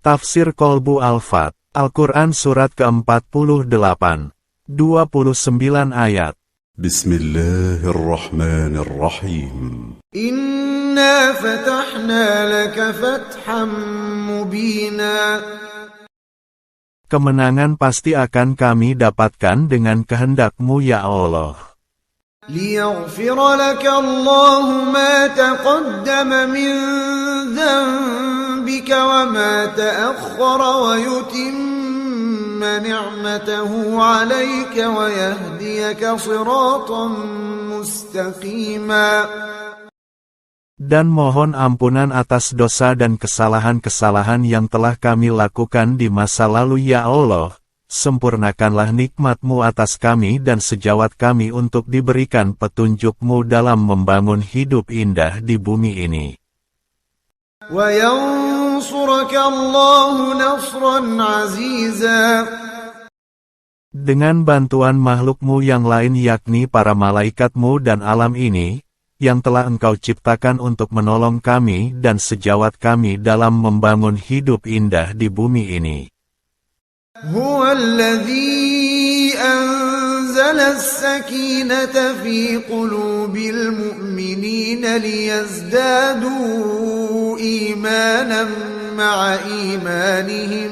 Tafsir Qalbu Al-Fat, Al-Quran Surat ke-48, 29 ayat. Bismillahirrahmanirrahim. Inna fatahna laka fatham mubina. Kemenangan pasti akan kami dapatkan dengan kehendak-Mu ya Allah. ليغفر لك الله ما تقدم من ذنبك وما تأخر ويتم نعمته عليك ويهديك صراطا مستقيما. Dan mohon ampunan atas dosa dan kesalahan-kesalahan yang telah kami lakukan di masa lalu ya Allah. Sempurnakanlah nikmat-Mu atas kami dan sejawat kami untuk diberikan petunjuk-Mu dalam membangun hidup indah di bumi ini. وَيَنْصُرَكَ اللَّهُ نَصْرًا عَزِيزًا. Dengan bantuan makhluk-Mu yang lain yakni para malaikat-Mu dan alam ini, yang telah Engkau ciptakan untuk menolong kami dan sejawat kami dalam membangun hidup indah di bumi ini. هو الذي أنزل السكينة في قلوب المؤمنين ليزدادوا إيمانا مع إيمانهم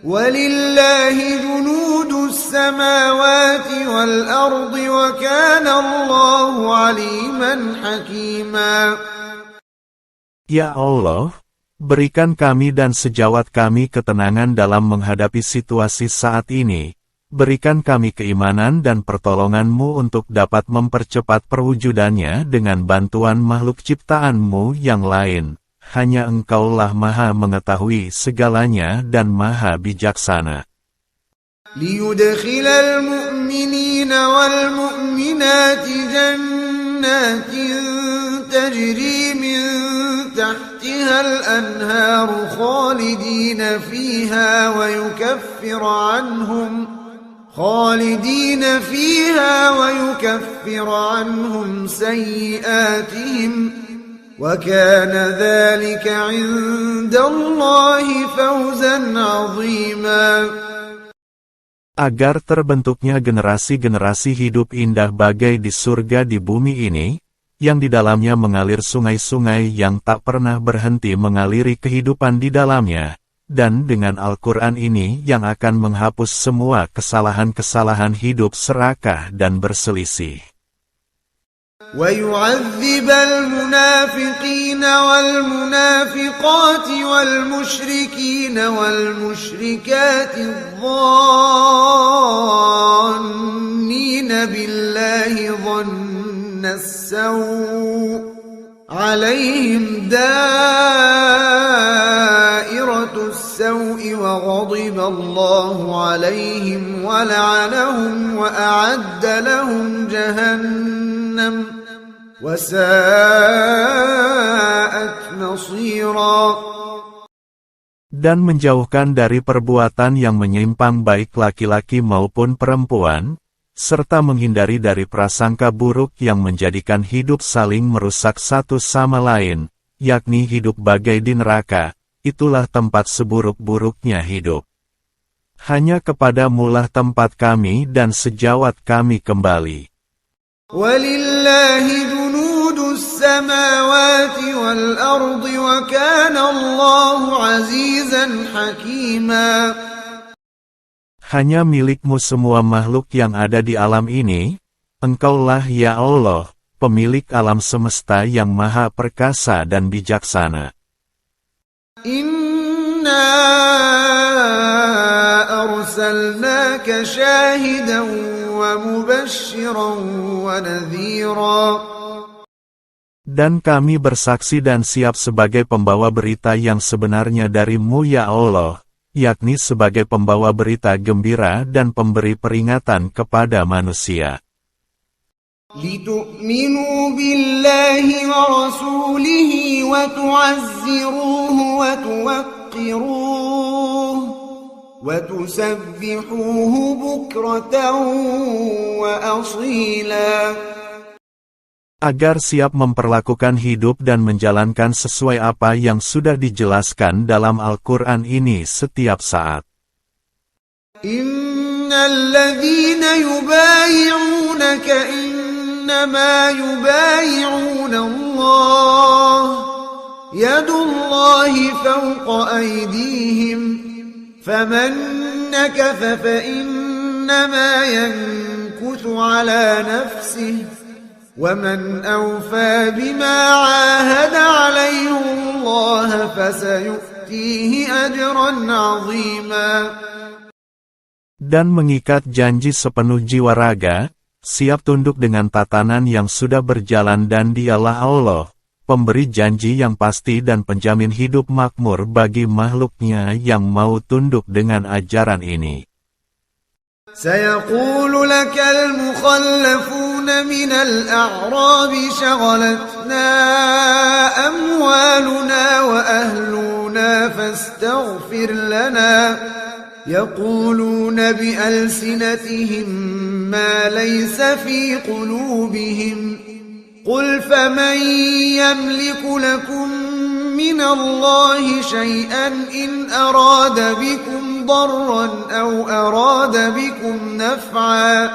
ولله جنود السماوات والأرض وكان الله عليما حكيما. Ya Allah, berikan kami dan sejawat kami ketenangan dalam menghadapi situasi saat ini. Berikan kami keimanan dan pertolongan-Mu untuk dapat mempercepat perwujudannya dengan bantuan makhluk ciptaan-Mu yang lain. Hanya Engkaulah Maha mengetahui segalanya dan Maha bijaksana. ليدخل المؤمنين والمؤمنات جنات تجري من تحتها الأنهار خالدين فيها ويكفر عنهم سيئاتهم وكان ذلك عند الله فوزا عظيما. Agar terbentuknya generasi-generasi hidup indah bagai di surga di bumi ini, yang di dalamnya mengalir sungai-sungai yang tak pernah berhenti mengaliri kehidupan di dalamnya, dan dengan Al-Quran ini yang akan menghapus semua kesalahan-kesalahan hidup serakah dan berselisih. وَيُعَذِّبَ الْمُنَافِقِينَ وَالْمُنَافِقَاتِ وَالْمُشْرِكِينَ وَالْمُشْرِكَاتِ الظَّانِّينَ بِاللَّهِ ظَنَّ السَّوْءِ عَلَيْهِمْ دَائِرَةُ السَّوْءِ وَغَضِبَ اللَّهُ عَلَيْهِمْ وَلَعَنَهُمْ وَأَعَدَّ لَهُمْ جَهَنَّمَ وَسَاءَتْ مَصِيرًا. Dan menjauhkan dari perbuatan yang menyimpang baik laki-laki maupun perempuan, serta menghindari dari prasangka buruk yang menjadikan hidup saling merusak satu sama lain, yakni hidup bagai di neraka, itulah tempat seburuk-buruknya hidup. Hanya kepada-Mu lah tempat kami dan sejawat kami kembali. وَلِلَّهِ جُنُودُ السَّمَاوَاتِ وَالْأَرْضِ وَكَانَ اللَّهُ عَزِيزًا حَكِيمًا. Hanya milik-Mu semua makhluk yang ada di alam ini, Engkaulah ya Allah, pemilik alam semesta yang maha perkasa dan bijaksana. Inna arsalnaka syahidan wa mubasysyiran wa nadhira. Dan kami bersaksi dan siap sebagai pembawa berita yang sebenarnya dari-Mu ya Allah, yakni sebagai pembawa berita gembira dan pemberi peringatan kepada manusia. لِتُؤْمِنُوا بِاللَّهِ وَرَسُولِهِ وَتُعَزِّرُوهُ وَتُوَقِّرُوهُ وَتُسَبِّحُوهُ بُكْرَةً وَأَصِيلًا. agar siap memperlakukan hidup dan menjalankan sesuai apa yang sudah dijelaskan dalam Al-Quran ini setiap saat. Innalladzina yubayi'unaka innama yubayi'una Allah yadullahi fawqa aydihim faman nakatha fa innama yankuthu ala nafsihi وَمَنْ أَوْفَى بِمَا عَاهَدَ عَلَيْهِ اللَّهَ فَسَيُؤْتِيهِ أَجْرًا عَظِيمًا. Dan mengikat janji sepenuh jiwa raga, siap tunduk dengan tatanan yang sudah berjalan dan Dialah Allah, pemberi janji yang pasti dan penjamin hidup makmur bagi makhluknya yang mau tunduk dengan ajaran ini. سيقول لك المخلفون من الأعراب شغلتنا أموالنا وأهلنا فاستغفر لنا يقولون بألسنتهم ما ليس في قلوبهم قل فمن يملك لكم من الله شيئا إن أراد بكم ضرا أو أراد بكم نفعا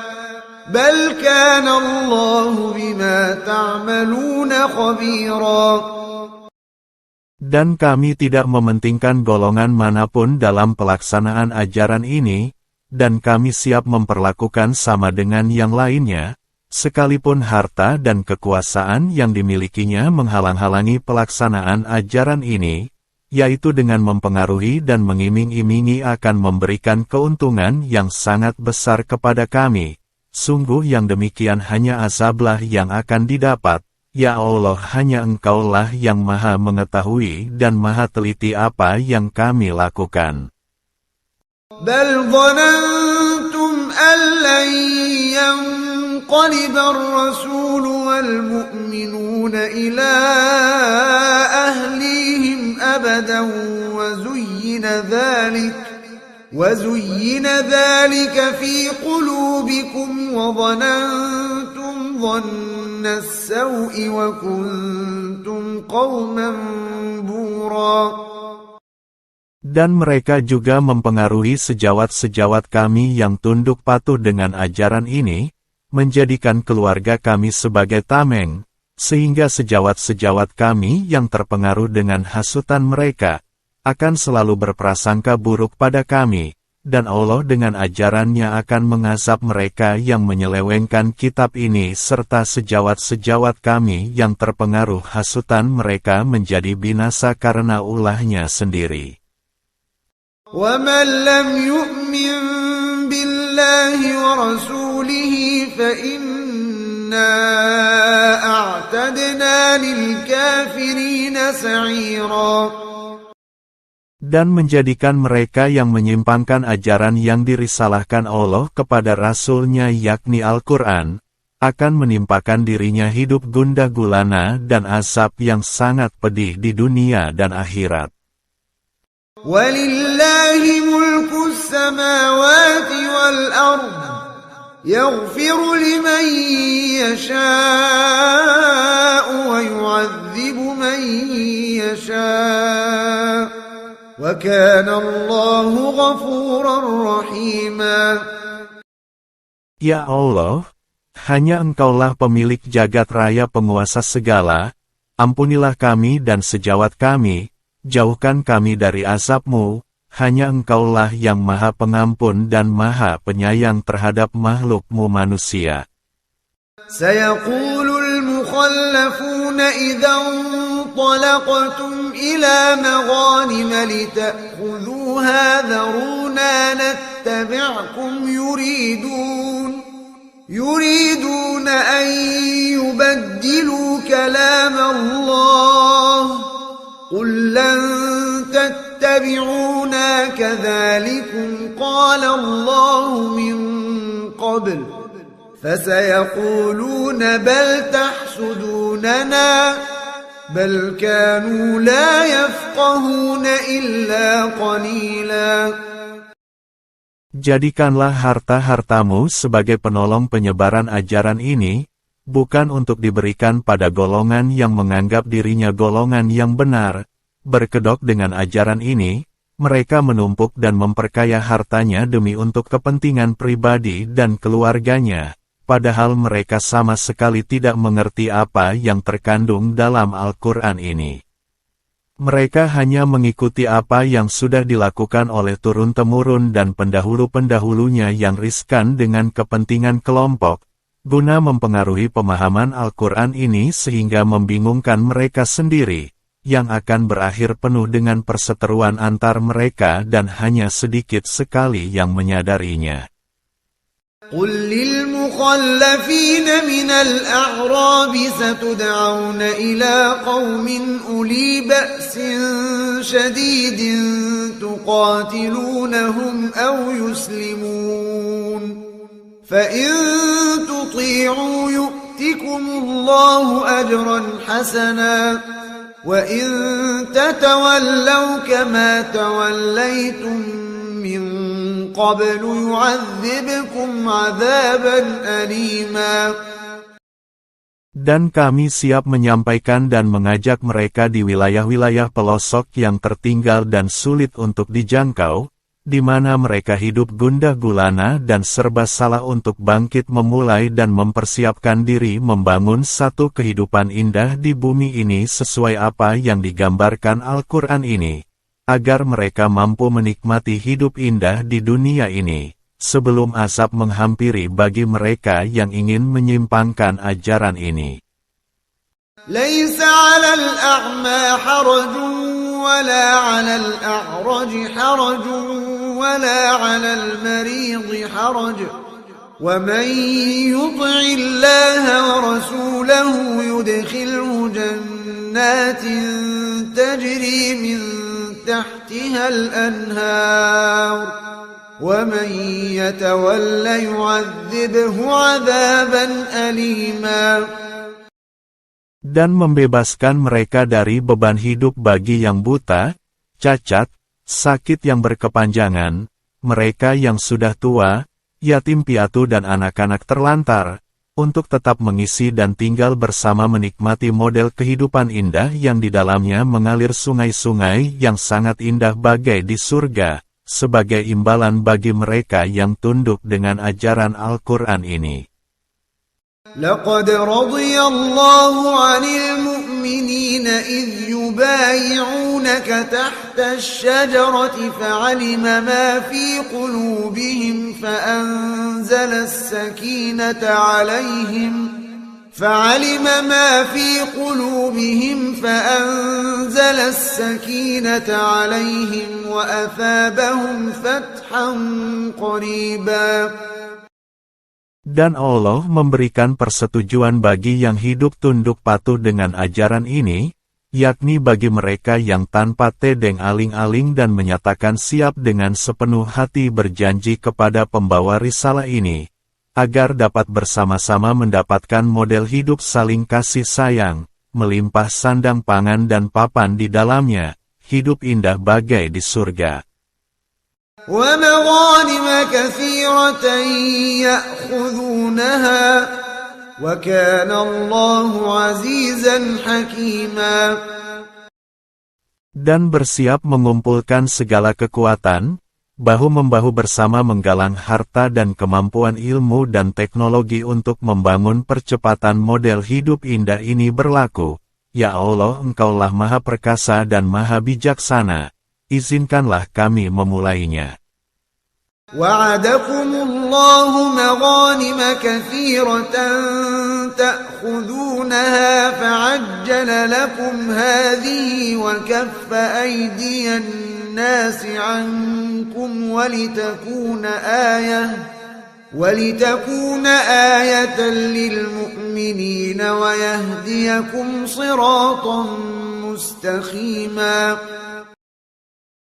بل كان الله بما تعملون خبيرا. Dan kami tidak mementingkan golongan manapun dalam pelaksanaan ajaran ini, dan kami siap memperlakukan sama dengan yang lainnya, sekalipun harta dan kekuasaan yang dimilikinya menghalang-halangi pelaksanaan ajaran ini, yaitu dengan mempengaruhi dan mengiming-imingi akan memberikan keuntungan yang sangat besar kepada kami. Sungguh yang demikian hanya azablah yang akan didapat. Ya Allah, hanya Engkaulah yang maha mengetahui dan maha teliti apa yang kami lakukan. Bal dhanantum an lan yanqaliba ar-rasul wal mu'minuna ila ahlihim أبدا وزين ذلك في قلوبكم وظننتم ظن السوء وكنتم قوما بورا. Dan mereka juga mempengaruhi sejawat-sejawat kami yang tunduk patuh dengan ajaran ini, menjadikan keluarga kami sebagai tameng, sehingga sejawat-sejawat kami yang terpengaruh dengan hasutan mereka, akan selalu berprasangka buruk pada kami, dan Allah dengan ajarannya akan mengazab mereka yang menyelewengkan kitab ini serta sejawat-sejawat kami yang terpengaruh hasutan mereka menjadi binasa karena ulahnya sendiri. وَمَنْ لَمْ يُؤْمِنْ بِاللَّهِ وَرَسُولِهِ فَإِنَّا أَعْتَدْنَا لِلْكَافِرِينَ سَعِيرًا. Dan menjadikan mereka yang menyimpangkan ajaran yang dirisalahkan Allah kepada Rasul-Nya yakni Al-Quran, akan menimpakan dirinya hidup gundah gulana dan azab yang sangat pedih di dunia dan akhirat. وَلِلَّهِ مُلْكُ السَّمَاوَاتِ وَالْأَرْضِ يَغْفِرُ لِمَن يَشَاءُ وَيُعَذِّبُ مَن يَشَاءُ وَكَانَ اللَّهُ غَفُورًا رَّحِيمًا. Ya Allah, hanya Engkaulah pemilik jagat raya penguasa segala, ampunilah kami dan sejawat kami, jauhkan kami dari azab-Mu, hanya Engkaulah yang maha pengampun dan maha penyayang terhadap makhluk-Mu manusia. سيقول المخلفون إذا انطلقتم إلى مغانم لتأخذوها ذرونا نتبعكم يريدون أن يبدلوا كلام الله قل لن تتبعونا كذلكم قال الله من قبل فسيقولون بل تحسدوننا بل كانوا لا يفقهون إلا قليلا. Jadikanlah harta-hartamu sebagai penolong penyebaran ajaran ini, bukan untuk diberikan pada golongan yang menganggap dirinya golongan yang benar. Berkedok dengan ajaran ini, mereka menumpuk dan memperkaya hartanya demi untuk kepentingan pribadi dan keluarganya, padahal mereka sama sekali tidak mengerti apa yang terkandung dalam Al-Quran ini. Mereka hanya mengikuti apa yang sudah dilakukan oleh turun-temurun dan pendahulu-pendahulunya yang riskan dengan kepentingan kelompok, guna mempengaruhi pemahaman Al-Quran ini sehingga membingungkan mereka sendiri, yang akan berakhir penuh dengan perseteruan antar mereka dan hanya sedikit sekali yang menyadarinya. قل للمخلفين من الأعراب ستدعون إلى قوم أولي بأس شديد تقاتلونهم أو يسلمون فإن تطيعوا يؤتكم الله أجرا حسنا وإن تتولوا كما توليتم من قبل يعذبكم عذابا أليما. Dan kami siap menyampaikan dan mengajak mereka di wilayah-wilayah pelosok yang tertinggal dan sulit untuk dijangkau, di mana mereka hidup gundah gulana dan serba salah untuk bangkit memulai dan mempersiapkan diri membangun satu kehidupan indah di bumi ini sesuai apa yang digambarkan Al-Quran ini, agar mereka mampu menikmati hidup indah di dunia ini, sebelum azab menghampiri bagi mereka yang ingin menyimpangkan ajaran ini. ليس على الأعمى حرج ولا على الأعرج حرج ولا على المريض حرج ومن يطع الله ورسوله يدخله جنات تجري من تحتها الأنهار ومن يتول يعذبه عذابا أليما. Dan membebaskan mereka dari beban hidup bagi yang buta, cacat, sakit yang berkepanjangan, mereka yang sudah tua, yatim piatu dan anak-anak terlantar, untuk tetap mengisi dan tinggal bersama menikmati model kehidupan indah yang di dalamnya mengalir sungai-sungai yang sangat indah bagai di surga, sebagai imbalan bagi mereka yang tunduk dengan ajaran Al-Quran ini. لقد رضي الله عن المؤمنين إذ يبايعونك تحت الشجرة فعلم ما في قلوبهم فأنزل السكينة عليهم وأثابهم فتحا قريبا. Dan Allah memberikan persetujuan bagi yang hidup tunduk patuh dengan ajaran ini, yakni bagi mereka yang tanpa tedeng aling-aling dan menyatakan siap dengan sepenuh hati berjanji kepada pembawa risalah ini, agar dapat bersama-sama mendapatkan model hidup saling kasih sayang, melimpah sandang pangan dan papan di dalamnya, hidup indah bagai di surga. ومغانم كثيرة يأخذونها وكان الله عزيزا حكيما. Dan bersiap mengumpulkan segala kekuatan, bahu-membahu bersama menggalang harta dan kemampuan ilmu dan teknologi untuk membangun percepatan model hidup indah ini berlaku. Ya Allah, Engkaulah Maha Perkasa dan Maha Bijaksana. Izinkanlah kami memulainya. وعدكم الله مغانم كثيرة تأخذونها فعجل لكم هذه وكف أيدي الناس عنكم ولتكون آية للمؤمنين ويهديكم صراطا مستقيما.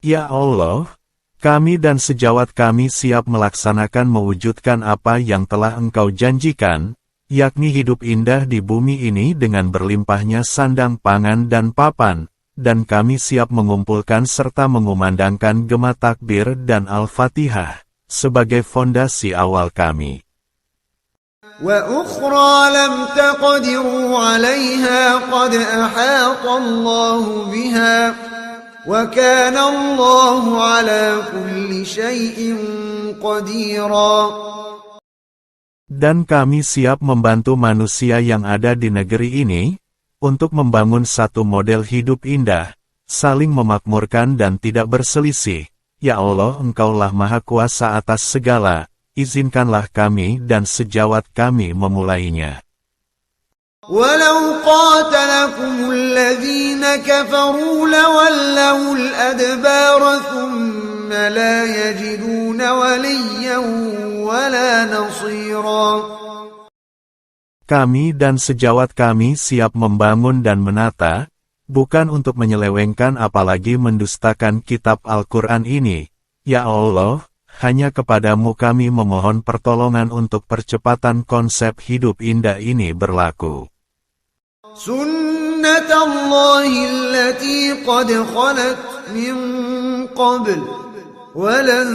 Ya Allah, kami dan sejawat kami siap melaksanakan mewujudkan apa yang telah Engkau janjikan, yakni hidup indah di bumi ini dengan berlimpahnya sandang pangan dan papan, dan kami siap mengumpulkan serta mengumandangkan gema takbir dan Al-Fatihah, sebagai fondasi awal kami. وأخرى لم تقدروا عليها قد أحاط الله بها وكان الله على كل شيء قديرا. Dan kami siap membantu manusia yang ada di negeri ini, untuk membangun satu model hidup indah, saling memakmurkan dan tidak berselisih. Ya Allah, Engkaulah Maha Kuasa atas segala, izinkanlah kami dan sejawat kami memulainya. ولو قاتلكم الذين كفروا لولوا الأدبار ثم لا يجدون وليا ولا نصيرا. Kami dan sejawat kami siap membangun dan menata, bukan untuk menyelewengkan apalagi mendustakan kitab Al-Quran ini. Ya Allah, hanya kepadamu kami memohon pertolongan untuk percepatan konsep hidup indah ini berlaku. سنة الله التي قد خلت من قبل ولن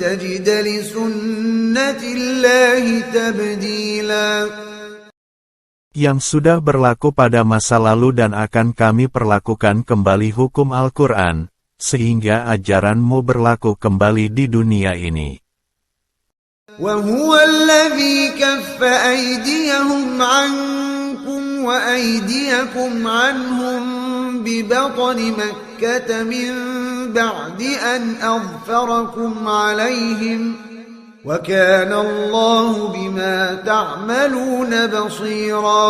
تجد لسنة الله تبديلا. Yang sudah berlaku pada masa lalu dan akan kami perlakukan kembali hukum Al-Quran, sehingga ajaranmu berlaku kembali di dunia ini. وهو الذي كف أيديهم عنكم وأيديكم عنهم ببطن مكة من بعد أن أظفركم عليهم وكان الله بما تعملون بصيرا.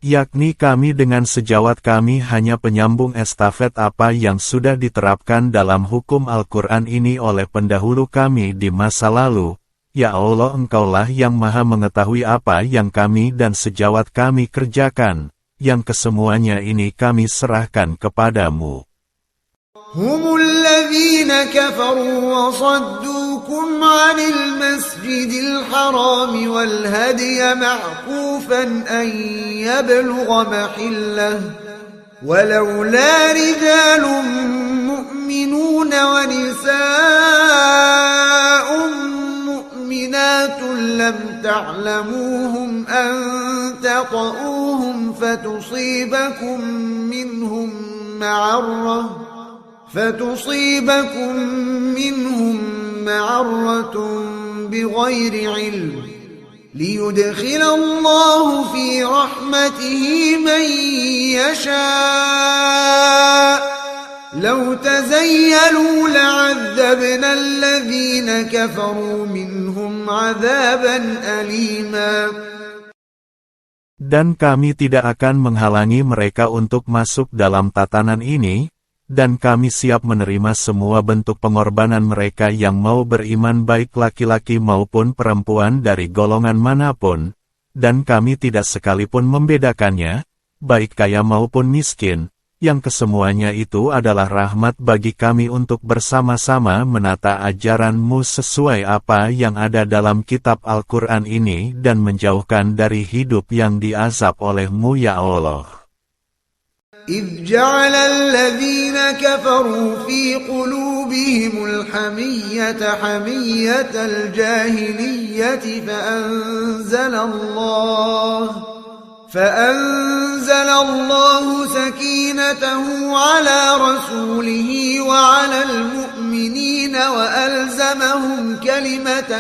Yakni kami dengan sejawat kami hanya penyambung estafet apa yang sudah diterapkan dalam hukum Al-Quran ini oleh pendahulu kami di masa lalu. Ya Allah, Engkaulah yang Maha mengetahui apa yang kami dan sejawat kami kerjakan, yang kesemuanya ini kami serahkan kepadamu. هم الذين كفروا وصدوكم عن المسجد الحرام والهدي معكوفا أن يبلغ محله ولولا رجال مؤمنون ونساء مؤمنات لم تعلموهم أن تطؤوهم فتصيبكم منهم معرة بغير علم ليدخل الله في رحمته من يشاء لو تزيلوا لعذبنا الذين كفروا منهم عذابا أليما. Dan kami tidak akan menghalangi mereka untuk masuk dalam tatanan ini, dan kami siap menerima semua bentuk pengorbanan mereka yang mau beriman baik laki-laki maupun perempuan dari golongan manapun, dan kami tidak sekalipun membedakannya, baik kaya maupun miskin, yang kesemuanya itu adalah rahmat bagi kami untuk bersama-sama menata ajaran-Mu sesuai apa yang ada dalam kitab Al-Quran ini dan menjauhkan dari hidup yang diazab oleh-Mu ya Allah. إذ جعل الذين كفروا في قلوبهم الحمية حمية الجاهلية فأنزل الله سكينته على رسوله وعلى المؤمنين وألزمهم كلمة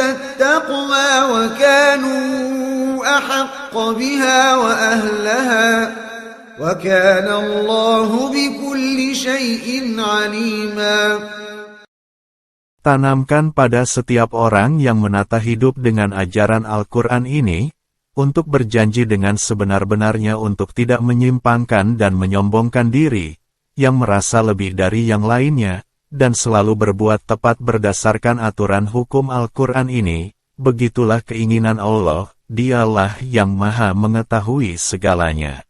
التقوى وكانوا أحق بها وأهلها وكان الله بكل شيء عليما. Tanamkan pada setiap orang yang menata hidup dengan ajaran Al-Quran ini, untuk berjanji dengan sebenar-benarnya untuk tidak menyimpangkan dan menyombongkan diri, yang merasa lebih dari yang lainnya, dan selalu berbuat tepat berdasarkan aturan hukum Al-Quran ini. Begitulah keinginan Allah, Dialah yang Maha mengetahui segalanya.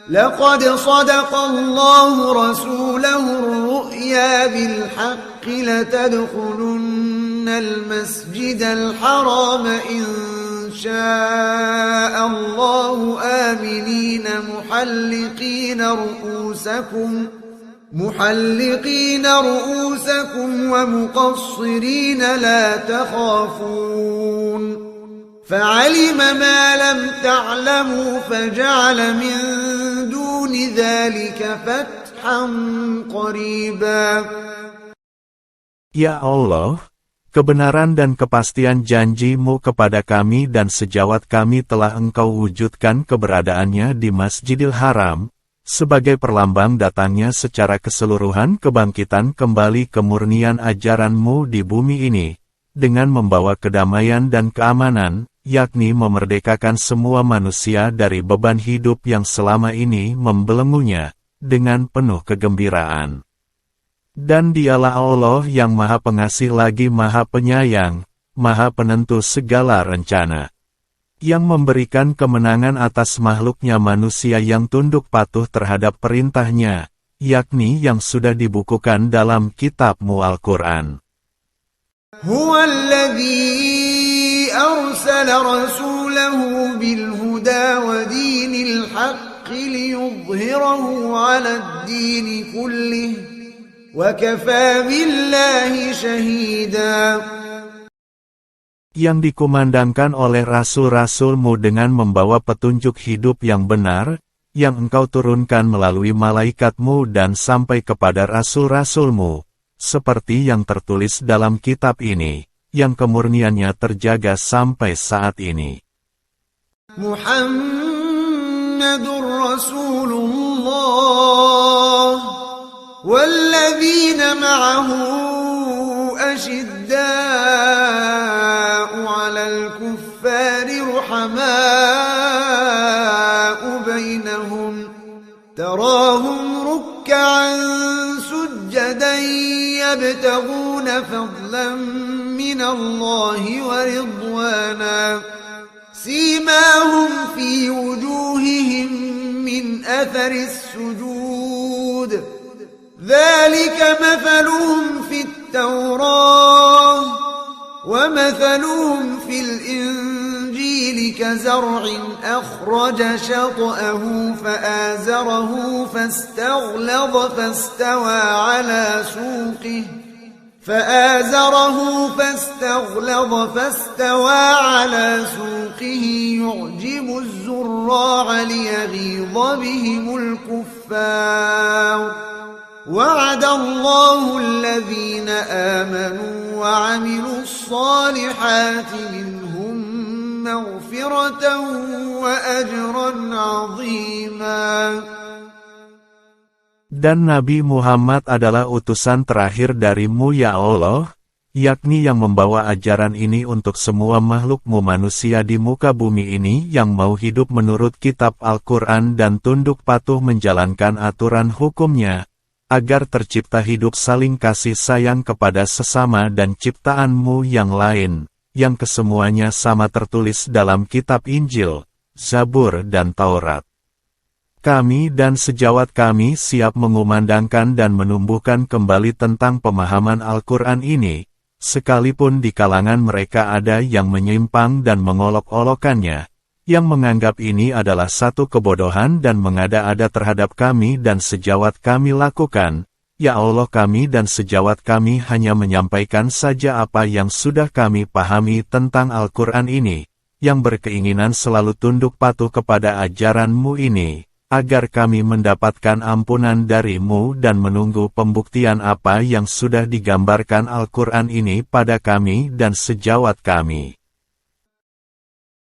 لقد صدق الله رسوله الرؤيا بالحق لتدخلن المسجد الحرام إن شاء الله آمنين محلقين رؤوسكم محلقين رؤوسكم ومقصرين لا تخافون فعلم ما لم تعلموا فجعل من دون ذلك فتحا قريبا. Ya Allah, kebenaran dan kepastian janji-Mu kepada kami dan sejawat kami telah Engkau wujudkan keberadaannya di Masjidil Haram, sebagai perlambang datangnya secara keseluruhan kebangkitan kembali kemurnian ajaran-Mu di bumi ini, dengan membawa kedamaian dan keamanan, yakni memerdekakan semua manusia dari beban hidup yang selama ini membelenggunya, dengan penuh kegembiraan. Dan Dialah Allah yang Maha Pengasih lagi Maha Penyayang, Maha Penentu segala rencana, yang memberikan kemenangan atas makhluknya manusia yang tunduk patuh terhadap perintahnya, yakni yang sudah dibukukan dalam kitab-Mu Al-Quran. Huwa alladhi arsala rasulahu bilhuda wa dinil haqqi liyudhhirahu ala ad-din kullih wa kafa billahi shahida. Yang dikumandangkan oleh rasul-rasul-Mu dengan membawa petunjuk hidup yang benar, yang Engkau turunkan melalui malaikat-Mu dan sampai kepada rasul-rasul-Mu, seperti yang tertulis dalam kitab ini, yang kemurniannya terjaga sampai saat ini. Muhammadur Rasulullah walladzina ma'ahu ashidda'u 'alal kuffari ruhama'u bainahum tarahum ruk'an sujjadan yabtaghuna fadlan minallahi wa ridwana simahum fi wujuhihim min atharis sujud ذلك مثلهم في التوراة ومثلهم في الإنجيل كزرع أخرج شطأه فآزره فاستغلظ فاستوى على سوقه يعجب الزراع ليغيظ بهم الكفار وعد الله الذين آمنوا وعملوا الصالحات منهم مغفرة وأجرا عظيما. Dan Nabi Muhammad adalah utusan terakhir dari-Mu ya Allah, yakni yang membawa ajaran ini untuk semua makhluk-Mu manusia di muka bumi ini yang mau hidup menurut kitab Al-Quran dan tunduk patuh menjalankan aturan hukumnya, agar tercipta hidup saling kasih sayang kepada sesama dan ciptaan-Mu yang lain, yang kesemuanya sama tertulis dalam kitab Injil, Zabur dan Taurat. Kami dan sejawat kami siap mengumandangkan dan menumbuhkan kembali tentang pemahaman Al-Quran ini, sekalipun di kalangan mereka ada yang menyimpang dan mengolok-olokannya, yang menganggap ini adalah satu kebodohan dan mengada-ada terhadap kami dan sejawat kami lakukan. Ya Allah, kami dan sejawat kami hanya menyampaikan saja apa yang sudah kami pahami tentang Al-Quran ini, yang berkeinginan selalu tunduk patuh kepada ajaran-Mu ini, agar kami mendapatkan ampunan dari-Mu dan menunggu pembuktian apa yang sudah digambarkan Al-Quran ini pada kami dan sejawat kami.